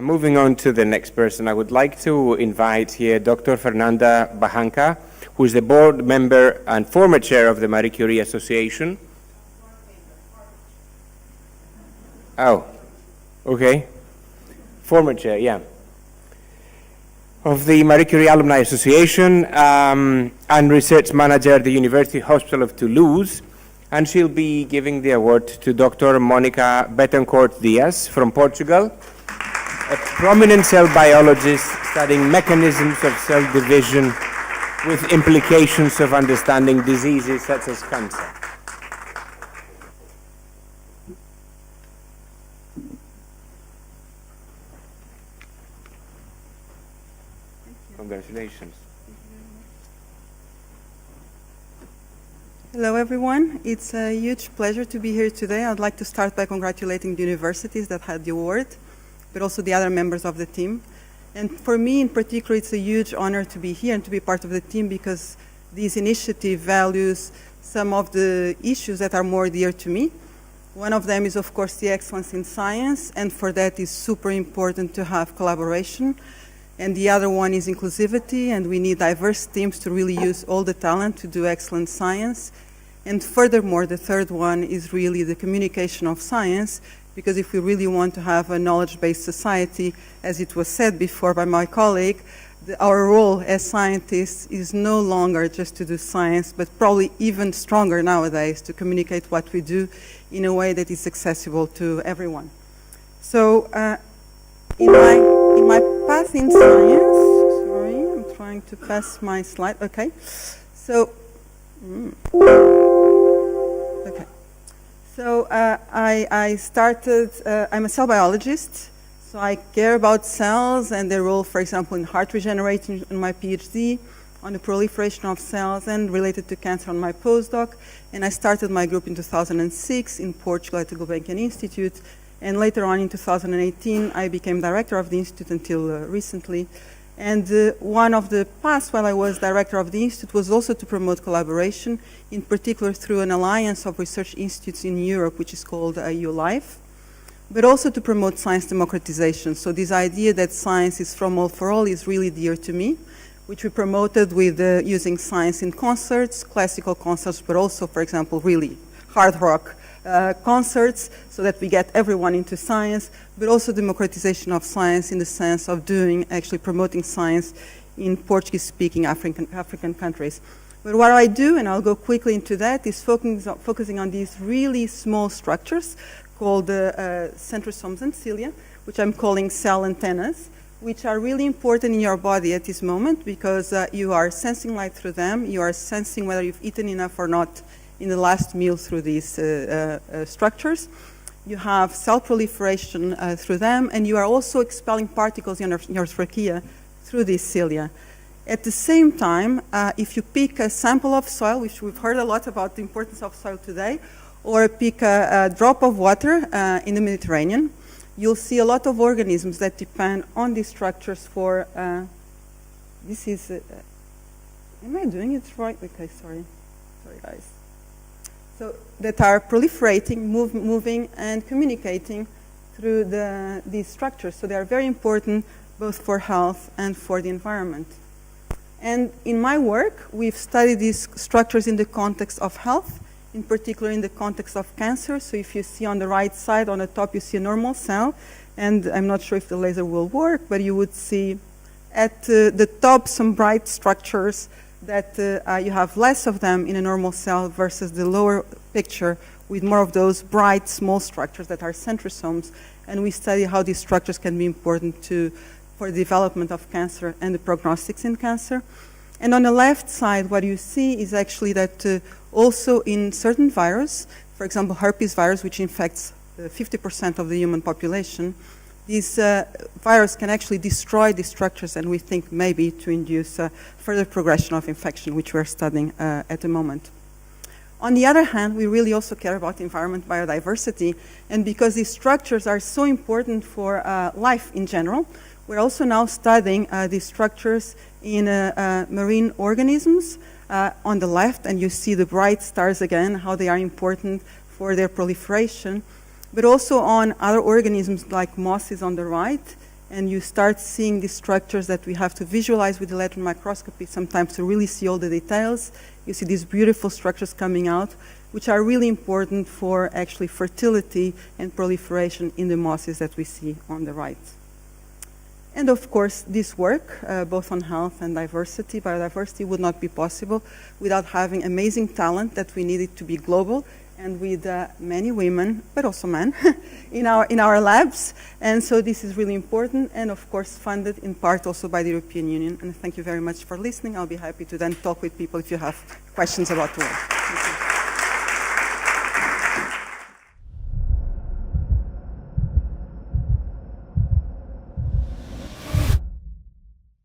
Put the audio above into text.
Moving on to the next person, I would like to invite here Dr. Fernanda Bajanca, who is the board member and former chair of the Marie Curie Association. Oh, okay. Former chair, yeah. Of the Marie Curie Alumni Association and research manager at the University Hospital of Toulouse. And she'll be giving the award to Dr. Monica Bettencourt Diaz from Portugal, a prominent cell biologist studying mechanisms of cell division with implications of understanding diseases such as cancer. Congratulations. Hello everyone, it's a huge pleasure to be here today. I'd like to start by congratulating the universities that had the award, but also the other members of the team. And for me in particular, it's a huge honor to be here and to be part of the team because this initiative values some of the issues that are more dear to me. One of them is of course the excellence in science, and for that is super important to have collaboration. And the other one is inclusivity, and we need diverse teams to really use all the talent to do excellent science. And furthermore, the third one is really the communication of science, because if we really want to have a knowledge-based society, as it was said before by my colleague, our role as scientists is no longer just to do science, but probably even stronger nowadays to communicate what we do in a way that is accessible to everyone. So in my path in science, sorry, I'm trying to pass my slide, okay. So, okay. So I started, I'm a cell biologist, so I care about cells and their role, for example, in heart regeneration in my PhD, on the proliferation of cells and related to cancer on my postdoc. And I started my group in 2006 in Portugal at the Gulbenkian Institute. And later on in 2018, I became director of the Institute until recently. And one of the paths while I was director of the Institute was also to promote collaboration, in particular through an alliance of research institutes in Europe, which is called EULIFE, but also to promote science democratization. So this idea that science is from all for all is really dear to me, which we promoted with using science in concerts, classical concerts, but also, for example, really hard rock concerts, so that we get everyone into science, but also democratization of science in the sense of actually promoting science in Portuguese-speaking African countries. But what I do, and I'll go quickly into that, is focusing on these really small structures called centrosomes and cilia, which I'm calling cell antennas, which are really important in your body at this moment because you are sensing light through them, you are sensing whether you've eaten enough or not in the last meal through these structures. You have cell proliferation through them, and you are also expelling particles in your trachea through these cilia. At the same time, if you pick a sample of soil, which we've heard a lot about the importance of soil today, or pick a drop of water in the Mediterranean, you'll see a lot of organisms that depend on these structures for, this is, am I doing it right? Okay, sorry guys. So that are proliferating, moving and communicating through these structures. So they are very important both for health and for the environment. And in my work, we've studied these structures in the context of health, in particular in the context of cancer. So if you see on the right side, on the top, you see a normal cell. And I'm not sure if the laser will work, but you would see at the top some bright structures that you have less of them in a normal cell versus the lower picture with more of those bright small structures that are centrosomes. And we study how these structures can be important for the development of cancer and the prognostics in cancer. And on the left side, what you see is actually that also in certain viruses, for example, herpes virus, which infects 50% of the human population, this virus can actually destroy these structures, and we think maybe to induce further progression of infection, which we're studying at the moment. On the other hand, we really also care about environment biodiversity, and because these structures are so important for life in general, we're also now studying these structures in marine organisms on the left, and you see the bright stars again, how they are important for their proliferation, but also on other organisms like mosses on the right, and you start seeing these structures that we have to visualize with electron microscopy sometimes to really see all the details. You see these beautiful structures coming out, which are really important for actually fertility and proliferation in the mosses that we see on the right. And of course, this work, both on health and diversity, biodiversity, would not be possible without having amazing talent that we needed to be global, and with many women, but also men, in our labs. And so this is really important, and of course funded in part also by the European Union. And thank you very much for listening. I'll be happy to then talk with people if you have questions about the work. Thank you.